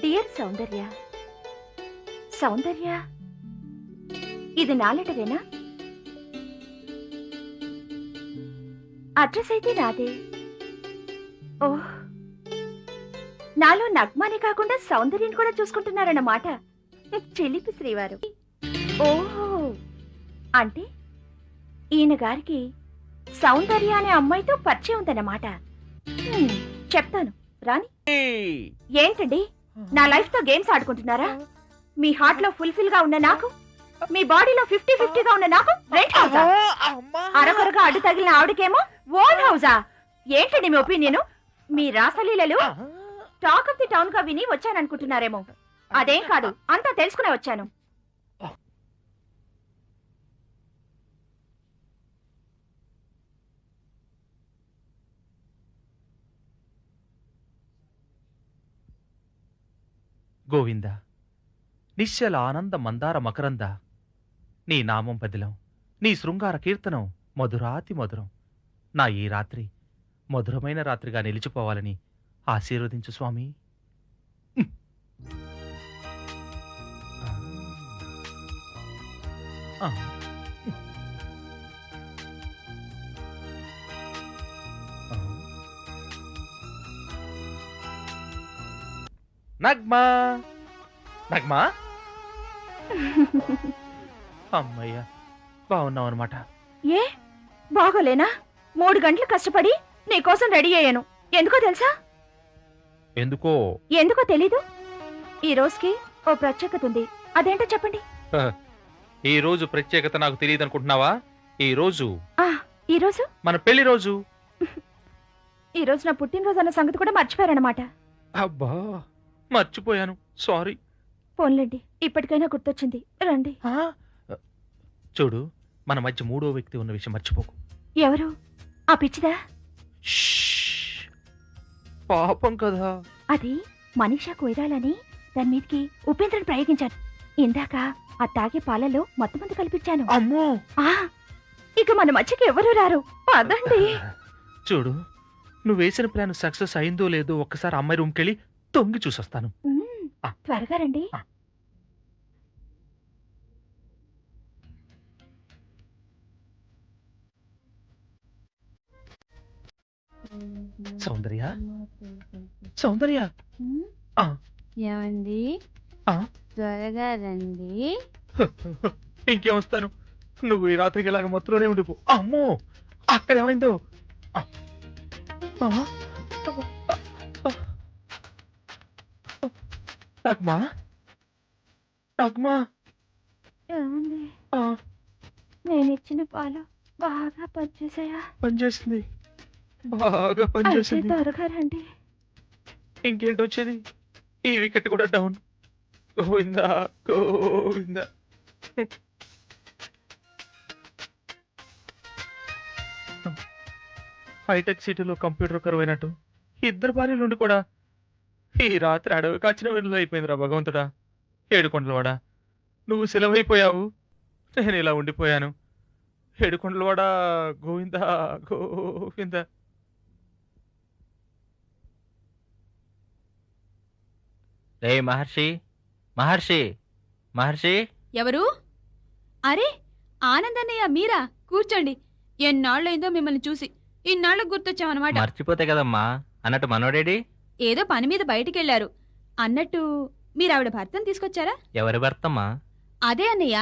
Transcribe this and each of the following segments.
Dear సౌందర్య, సౌందర్య ఇది నా లెటరేనా? Address అయితే నాదే. ఓహ్, నాలో నగ్మాని కాకుండా సౌందర్యని కూడా చూసుకుంటున్నారన్నమాట. చిలిపి శ్రీవారు. ఓహో, అంటే ఈయన గారికి సౌందర్య అనే అమ్మాయితో పరిచయం ఉందన్నమాట. చెప్తాను రాని. ఏంటండి, నా లైఫ్ తో గేమ్స్ ఆడుకుంటున్నారా? మీ హార్ట్ లో ఫుల్ఫిల్ గా ఉన్న నాకు, మీ బాడీలో 50-50 గా ఉన్న నాకు రెంట్ హౌసా? అరకొరగా అడ్డు తగిలిన ఆవిడకేమో ఓన్ హౌసా? ఏంటండి మీ ఒపీనియన్? మీ రాసలీలలు టాక్ ఆఫ్ ది టౌన్ గా విని వచ్చాననుకుంటున్నారేమో. అదేం కాదు, అంతా తెలుసుకునే వచ్చాను. గోవింద, నిశ్చల ఆనంద మందార మకరంద, నీ నామం పదిలం, నీ శృంగార కీర్తనం మధురాతి మధురం. నా ఈ రాత్రి మధురమైన రాత్రిగా నిలిచిపోవాలని ఆశీర్వదించు స్వామి. నగ్మా, నగ్మా, అమ్మయ్యా బాగున్నావు అనమాట. ఏ బాగోలేనా? 3 గంటలు కష్టపడి నీకోసం రెడీ అయ్యాను. ఎందుకో తెలుసా? ఎందుకో తెలీదు. ఈ రోజుకి ఓ ప్రత్యేకత ఉంది. అదేంటో చెప్పండి. ఈ రోజు ప్రత్యేకత నాకు తెలియదు అనుకుంటున్నావా? ఈ రోజు మన పెళ్లి రోజు. ఈ రోజు నా పుట్టినరోజు అన్న సంగతి కూడా మర్చిపోయారన్నమాట. అబ్బా, మర్చిపోయాను, సారీ. పోన్లేండి, ఇప్పటికైనా గుర్తొచ్చింది. రండి. చూడు, మన మధ్య 3వ వ్యక్తి ఉన్న విషయం మర్చిపోకు. ఎవరు? ఆ పిచ్చిదా? పాపం కదా. అది మనీషా కొయిరాలని దాని మీదకి ఉపేంద్రని ప్రయోగించాను. ఇందాక ఆ తాగే పాలలో మొత్తం మంది కల్పించాను. అమ్మో, ఇక మన మధ్యకి ఎవరు రారు. పదండి. చూడు, నువ్వు వేసిన ప్లాన్ సక్సెస్ అయిందో లేదో ఒక్కసారి అమ్మాయి రూమ్కి వెళ్ళి తొంగి చూసొస్తాను. త్వరగా రండి. సౌందర్య, సౌందర్య, ఏమండి, త్వరగా రండి. ఇంకేం వస్తాను, నువ్వు ఈ రాత్రికి ఇలాగ మొత్తంలోనే ఉండిపో. అమ్మో, అక్కడ ఏమైందో. నగ్మా, నగ్మా, నేను ఇచ్చిన పాలు బాగా పనిచేసాయా? పనిచేసింది, బాగా పనిచేసింది. త్వరగా రండి. ఇంకేంటి వచ్చేది? ఈ వికెట్ కూడా డౌన్. గోవిందా, గోవిందా. హైటెక్ సిటీలో కంప్యూటర్ కరువైనట్టు 2 భార్యల నుండి కూడా ఈ రాత్రి అడవి కాచిన వెళ్ళు అయిపోయిందిరా భగవంతుడా. 7 కొండలవాడా, నువ్వు సెలవైపోయావు, నేను ఇలా ఉండిపోయాను. 7 కొండలవాడా, గోవిందా, గోవిందా. రే మహర్షి, మహర్షి, మహర్షి. ఎవరు? అరే, ఆనందన్నయ్య మీరా? కూర్చోండి. ఎన్నాళ్ళైందో మిమ్మల్ని చూసి. ఇన్నాళ్ళకు గుర్తొచ్చామన్నమాట. మర్చిపోతే కదమ్మా. అన్నట్టు మనోడేడి? ఏదో పని మీద బయటికెళ్లారు. అన్నట్టు మీరావిడ భర్తను తీసుకొచ్చారా? ఎవరి భర్తమ్మా? అదే అన్నయ్య,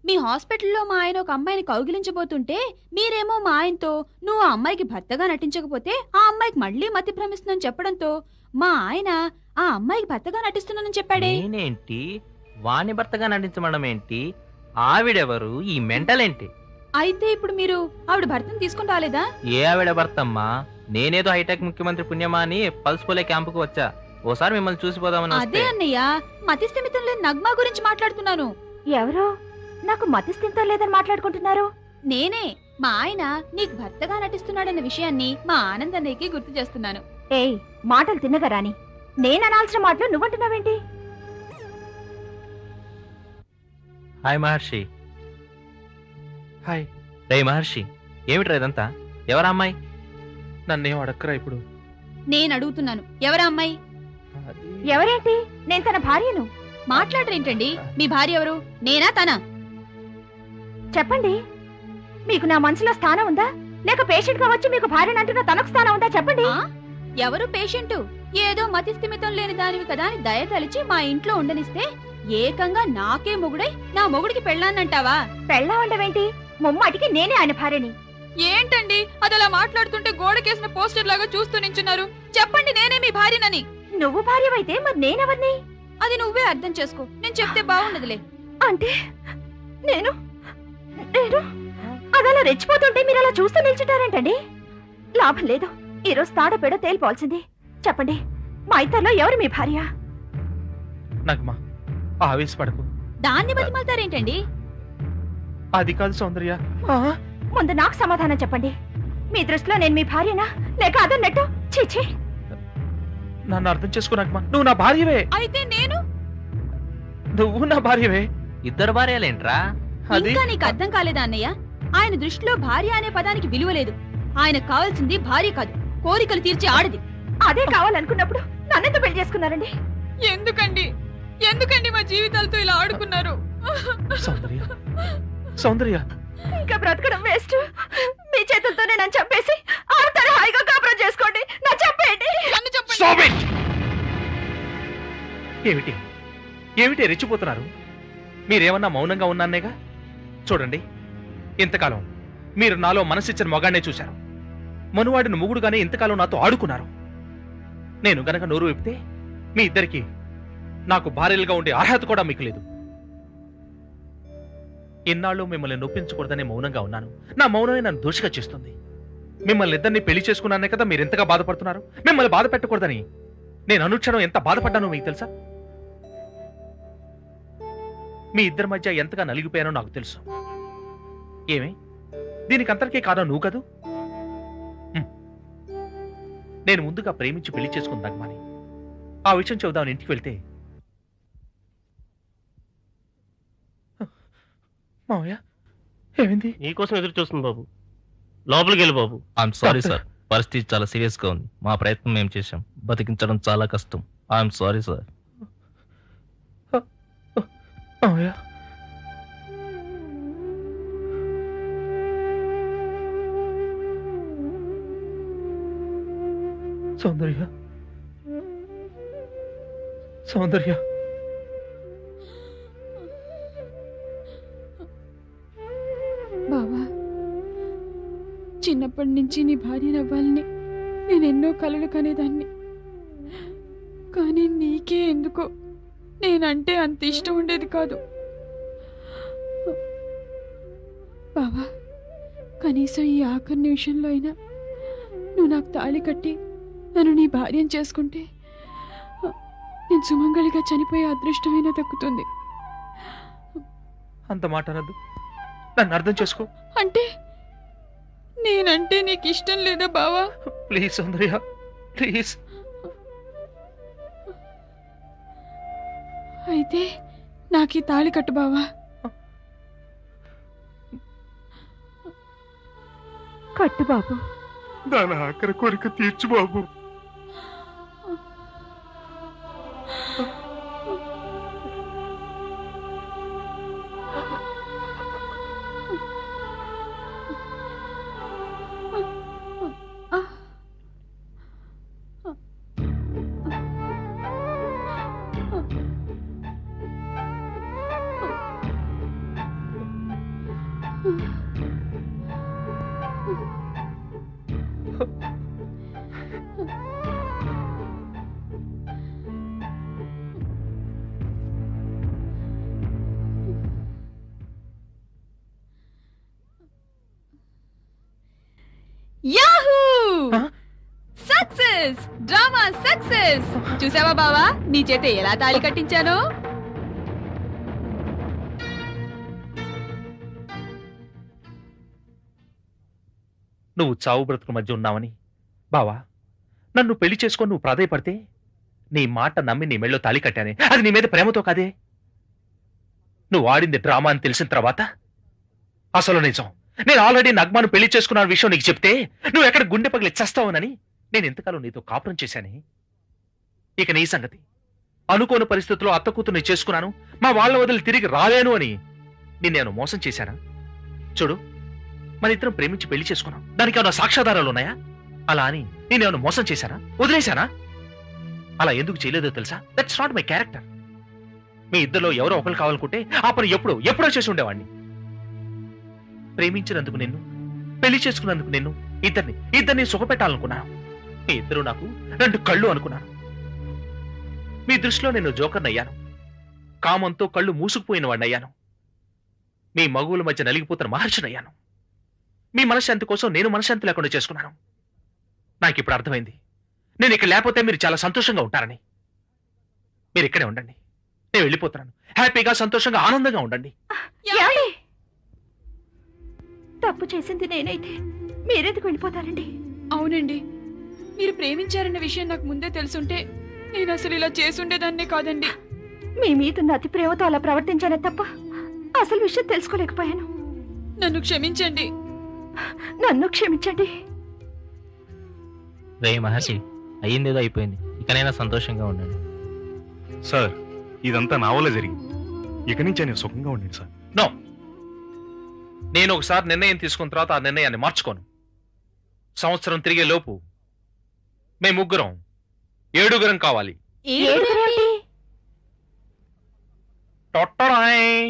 మీ హాస్పిటల్లో మా ఆయన ఒక అమ్మాయిని కౌగిలించబోతుంటే మీరేమో మా ఆయనతో నువ్వు ఆ అమ్మాయికి భర్తగా నటించకపోతే ఆ అమ్మాయికి మళ్లీ మతి భ్రమిస్తుందని చెప్పడంతో మా ఆయన ఆ అమ్మాయికి భర్తగా నటిస్తున్నానని చెప్పాడే. నేనేంటి వాణి భర్తగా నటించమడం ఏంటి? ఆవిడెవరు? ఈ మెంటల్ ఏంటి? అయితే ఇప్పుడు మీరు ఆవిడ భర్తను తీసుకుని రాలేదా? ఏ ఆవిడ భర్తమ్మా? నేనేదో హైటెక్ ముఖ్యమంత్రి పుణ్యమా అని పల్స్ పోలే క్యాంపుకు వచ్చా. ఓసారి మిమ్మల్ని చూసిపోదామని. అదే అన్నయ్య, మతి స్థిమితం లేని నగ్మా గురించి మాట్లాడుతున్నాను. ఎవరు? నాకు మతి స్థిమితం లేదని మాట్లాడుకుంటున్నారు? నేనే. మా ఆయన నీకు భర్తగా నటిస్తున్నాడన్న విషయాన్ని మా ఆనందన్నయ్యకి గుర్తు చేస్తున్నాను. ఏయ్, మాటలు తిన్నగా రాని. నేను అనాల్సిన మాటలు నువ్వంటున్నావేంటి? హాయ్ మహర్షి. హాయ్. రే మహర్షి, ఏమిట్రా ఇదంతా? ఎవరా అమ్మాయి? నన్నేం అడక్కరా ఇప్పుడు. నేను అడుగుతున్నాను, ఎవరా అమ్మాయి? అది ఎవరేంటి? నేను తన భార్యను. మాట్లాడరేంటండి? మీ భార్య ఎవరు? నేనా తనా? చెప్పండి. మీకు నా మనసులో స్థానం ఉందా? లేక పేషెంట్ గా వచ్చి మీకు భార్యను అంటున్న తనకు స్థానం ఉందా? చెప్పండి. ఆ? ఎవరు పేషెంటు? ఏదో మతి స్థిమితం లేని దానివి కదా అని దయ తలిచి మా ఇంట్లో ఉండనిస్తే ఏకంగా నాకే మొగుడై నా మొగుడికి పెళ్ళాన్నంటావా? పెళ్ళా ఉండవేంటి? ముమ్మాటికి నేనే ఆయన భార్యని. ఏంటండి అదలా మాట్లాడుతుంటే గోడకేసిన పోస్టర్ లాగా చూస్తూ నించున్నారు? చెప్పండి నేనే మీ భార్యనని. నువ్వు భార్యవైతే మరి నేనెవరిని? అది నువ్వే అర్థం చేసుకో. నేను చెప్తే బాగుండదులే. అంటే నేను నేను అదలా రెచ్చిపోతుంటే మీరు అలా చూస్తూ నిల్చుంటారేంటండి? లాభం లేదు. ఈరోజు తాడపేడ తేలిపోవాల్సింది. చెప్పండి, మా ఇద్దరిలో ఎవరు మీ భార్య? నగ్మా, ఆవేశపడకు. దాన్ని బతిమాలతారేంటండి? అది కాదు సౌందర్య. ముందు నాకు సమాధానం చెప్పండి. మీ దృష్టిలో నేను మీ భార్యనా లేక అదన్నట్టు? చీచీ, నన్ను అర్థం చేసుకో నగ్మా. నువ్వు నా భార్యవే. అయితే నేను నువ్వు నా భార్యవే. ఇద్దరు భార్యలేంట్రా? అది ఇంకా నీకు అర్థం కాలేదా అన్నయ్య? ఆయన దృష్టిలో భార్య అనే పదానికి విలువ లేదు. ఆయనకు కావాల్సింది భార్య కాదు, కోరికలు తీర్చే ఆడది. అదే కావాలనుకున్నప్పుడు నన్నెందుకు పెళ్లి చేసుకున్నారండి? ఎందుకండి ఎందుకండి మా జీవితాలతో ఇలా ఆడుకున్నారు? సౌందర్య, సౌందర్య, ఇంకా బ్రతకడం వేస్ట్. మీ చేతులతోనే నన్ను చంపేసి ఆడతార హాయిగా కాపురం చేసుకోండి. నా చంపేయండి. Stop it! ఏమిటి ఏమిటి రెచ్చిపోతున్నారు? మీరేమన్నా మౌనంగా ఉన్నానేగా? చూడండి, ఇంతకాలం మీరు నాలో మనసిచ్చిన మొగాన్నే చూశారు. మనువాడిని ముగుడుగానే ఇంతకాలం నాతో ఆడుకున్నారు. నేను గనక నోరు విప్పితే మీ ఇద్దరికి నాకు భార్యలుగా ఉండే అర్హత కూడా మీకు లేదు. ఇన్నాళ్ళు మిమ్మల్ని నొప్పించకూడదనే మౌనంగా ఉన్నాను. నా మౌనమే నన్ను దోషిగా చేస్తుంది. మిమ్మల్ని ఇద్దరిని పెళ్లి చేసుకున్నానే కదా మీరు ఎంతగా బాధపడుతున్నారు. మిమ్మల్ని బాధ పెట్టకూడదని నేను అనుక్షణం ఎంత బాధపడ్డానో మీకు తెలుసా? మీ ఇద్దరి మధ్య ఎంతగా నలిగిపోయానో నాకు తెలుసు. ఏమి దీనికి అంతరికే కారణం నువ్వు కదూ? నేను ముందుగా ప్రేమించి పెళ్లి చేసుకుని నగ్మాని ఆ విషయం చెబుదామని ఇంటికి వెళ్తే మావయ్య ఏమైంది? నీకోసం ఎదురు చూస్తుంది బాబు. లోపలికి వెళ్ళి బాబు. ఐఎమ్ సారీ సార్, పరిస్థితి చాలా సీరియస్ గా ఉంది. మా ప్రయత్నం మేము చేశాం, బతికించడం చాలా కష్టం. I'm sorry sir. మావయ్య సౌందర్య, సౌందర్య, బావా, చిన్నప్పటి నుంచి నీ భార్యనవ్వాలని నేనెన్నో కలలు కనేదాన్ని. కానీ నీకే ఎందుకో నేనంటే అంత ఇష్టం ఉండేది కాదు. బావా, కనీసం ఈ ఆఖరి నిమిషంలో అయినా నువ్వు నాకు తాళి కట్టి నన్ను నీ భార్యను చేసుకుంటే నేను సుమంగళిగా చనిపోయే అదృష్టమైనా దక్కుతుంది. అంత మాట అనద్దు. నన్ను అర్థం చేసుకో. అంటే నేనంటే నీకు ఇష్టం లేదా బావా? Please Soundarya, please. అయితే నాకు ఈ తాళి కట్టు బావా. కట్టు బాబు. దాని ఆఖరి కోరిక తీర్చు బాబు. Yahoo! Huh? Success! Drama success! చూసావా బావా, నీ చేత ఎలా తాళి కట్టించానో? నువ్వు చావు బ్రతుకు మధ్య ఉన్నావని బావా నన్ను పెళ్లి చేసుకొని నువ్వు ప్రాధాయపడితే నీ మాట నమ్మి నీ మెళ్ళో తాళి కట్టానే. అది నీ మీద ప్రేమతో కాదే. నువ్వు ఆడింది డ్రామా అని తెలిసిన తర్వాత అసలు నిజం. నేను ఆల్రెడీ నగ్మాను పెళ్లి చేసుకున్న విషయం నీకు చెప్తే నువ్వు ఎక్కడ గుండె పగిలి చస్తావునని నేను ఎంతకాలం నీతో కాపురం చేశానే. ఇక నీ సంగతి అనుకోని పరిస్థితుల్లో అత్త కూతుర్ని చేసుకున్నాను, మా వాళ్ళ వదిలి తిరిగి రాలేను అని నిన్నేను మోసం చేశానా? చూడు, మన ఇద్దరం ప్రేమించి పెళ్లి చేసుకున్నాం, దానికి ఏమైనా సాక్ష్యాధారాలు ఉన్నాయా? అలా అని నేనేమైనా మోసం చేశానా, వదిలేశానా? అలా ఎందుకు చేయలేదో తెలుసా? That's not my character. మీ ఇద్దరిలో ఎవరో ఒకరు కావాలనుకుంటే ఆ పని ఎప్పుడో చేసి ఉండేవాడిని. ప్రేమించినందుకు నిన్ను, పెళ్లి చేసుకున్నందుకు నిన్ను, ఇద్దరిని సుఖపెట్టాలనుకున్నాను. మీ ఇద్దరు నాకు 2 కళ్ళు అనుకున్నాను. మీ దృష్టిలో నేను జోకర్నయ్యాను, కామంతో కళ్ళు మూసుకుపోయిన వాడినయ్యాను. మీ మగువుల మధ్య నలిగిపోతున్న మహర్షినయ్యాను. మీ మనశ్శాంతి కోసం నేను మనశ్శాంతి లేకుండా చేసుకున్నాను. నాకిప్పుడు అర్థమైంది, నేను ఇక్కడ లేకపోతే మీరు చాలా సంతోషంగా ఉంటారని. మీరు ఇక్కడే ఉండండి, నేను వెళ్ళిపోతున్నాను. హ్యాపీగా, సంతోషంగా, ఆనందంగా ఉండండి. ఏమండి? తప్పు చేసింది నేనైతే మీరెందుకు వెళ్ళిపోతారండి? అవునండి, మీరు ప్రేమించారన్న విషయం నాకు ముందే తెలుసుంటే నేను అసలు ఇలా చేసుండేదాన్నే కాదండి. మీ మీదున్న అతి ప్రేమతో అలా ప్రవర్తించానే తప్ప అసలు విషయం తెలుసుకోలేకపోయాను. నన్ను క్షమించండి. నన్ను క్షమించండి. రే మహర్షి, అయ్యిందేదో అయిపోయింది, ఇకనైనా సంతోషంగా ఉండండి. సార్, ఇదంతా నా వల్ల జరిగింది. ఇక నుంచి నేను సుఖంగా ఉండండి సార్. నో, నేను ఒకసారి నిర్ణయం తీసుకున్న తర్వాత ఆ నిర్ణయాన్ని మార్చుకోను. సంవత్సరం తిరిగే లోపు మేము 7 కావాలి. ఏడుగురేమిటి? టొట్టడాయ్.